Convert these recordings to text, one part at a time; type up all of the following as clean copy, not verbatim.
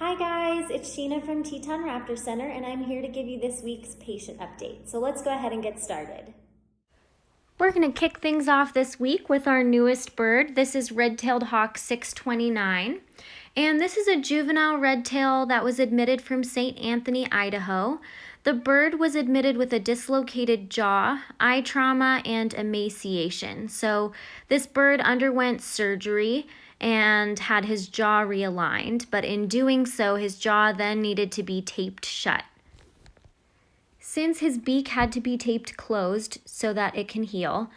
Hi guys, it's Sheena from Teton Raptor Center and I'm here to give you this week's patient update. So let's go ahead and get started. We're going to kick things off this week with our newest bird. This is RedTailed Hawk 629. And this is a juvenile red-tail that was admitted from St. Anthony, Idaho. The bird was admitted with a dislocated jaw, eye trauma, and emaciation. So this bird underwent surgery and had his jaw realigned, but in doing so, his jaw then needed to be taped shut. Since his beak had to be taped closed so that it can heal,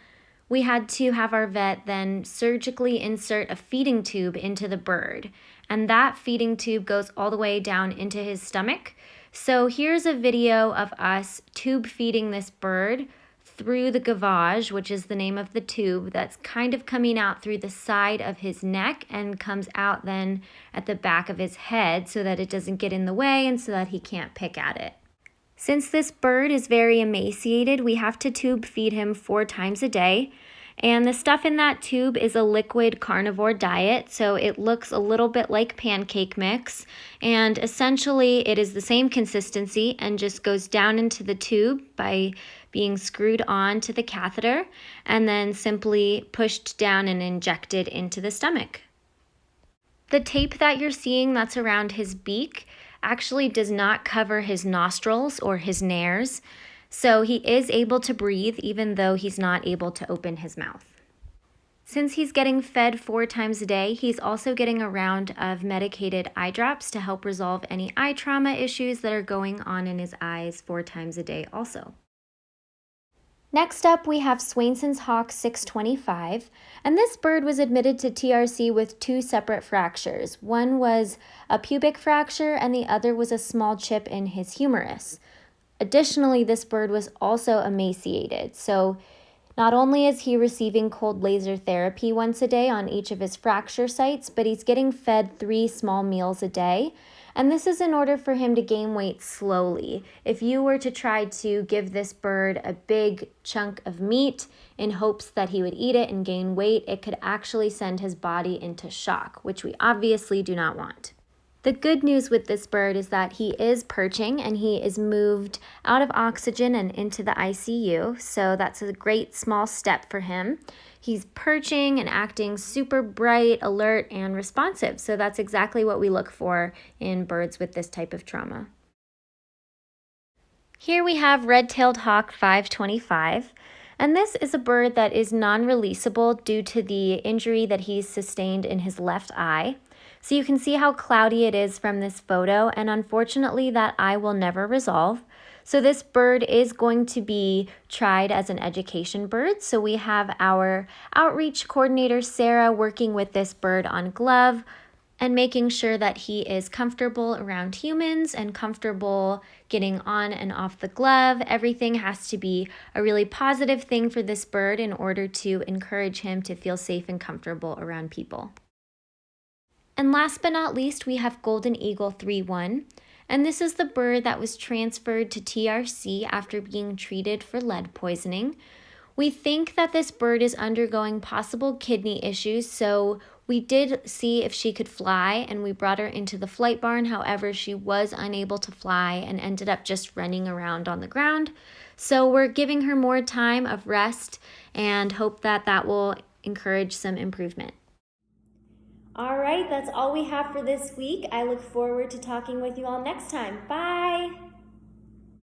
we had to have our vet then surgically insert a feeding tube into the bird, and that feeding tube goes all the way down into his stomach. So here's a video of us tube feeding this bird through the gavage, which is the name of the tube that's kind of coming out through the side of his neck and comes out then at the back of his head so that it doesn't get in the way and so that he can't pick at it. Since this bird is very emaciated, we have to tube feed him 4 times a day. And the stuff in that tube is a liquid carnivore diet, so it looks a little bit like pancake mix. And essentially, it is the same consistency and just goes down into the tube by being screwed on to the catheter and then simply pushed down and injected into the stomach. The tape that you're seeing that's around his beak actually does not cover his nostrils or his nares, so he is able to breathe even though he's not able to open his mouth. Since he's getting fed 4 times a day, he's also getting a round of medicated eye drops to help resolve any eye trauma issues that are going on in his eyes 4 times a day also. Next up, we have Swainsons Hawk 625, and this bird was admitted to TRC with 2 separate fractures. One was a pubic fracture and the other was a small chip in his humerus. Additionally, this bird was also emaciated, so not only is he receiving cold laser therapy once a day on each of his fracture sites, but he's getting fed 3 small meals a day. And this is in order for him to gain weight slowly. If you were to try to give this bird a big chunk of meat in hopes that he would eat it and gain weight, it could actually send his body into shock, which we obviously do not want. The good news with this bird is that he is perching and he is moved out of oxygen and into the ICU, so that's a great small step for him. He's perching and acting super bright, alert, and responsive, so that's exactly what we look for in birds with this type of trauma. Here we have Red-Tailed Hawk 525. And this is a bird that is non-releasable due to the injury that he's sustained in his left eye. So you can see how cloudy it is from this photo, and unfortunately that eye will never resolve. So this bird is going to be tried as an education bird. So we have our outreach coordinator, Sarah, working with this bird on glove and making sure that he is comfortable around humans and comfortable getting on and off the glove. Everything has to be a really positive thing for this bird in order to encourage him to feel safe and comfortable around people. And last but not least, we have Golden Eagle 3-1. And this is the bird that was transferred to TRC after being treated for lead poisoning. We think that this bird is undergoing possible kidney issues, so we did see if she could fly and we brought her into the flight barn. However, she was unable to fly and ended up just running around on the ground. So we're giving her more time of rest and hope that that will encourage some improvement. All right, that's all we have for this week. I look forward to talking with you all next time. Bye.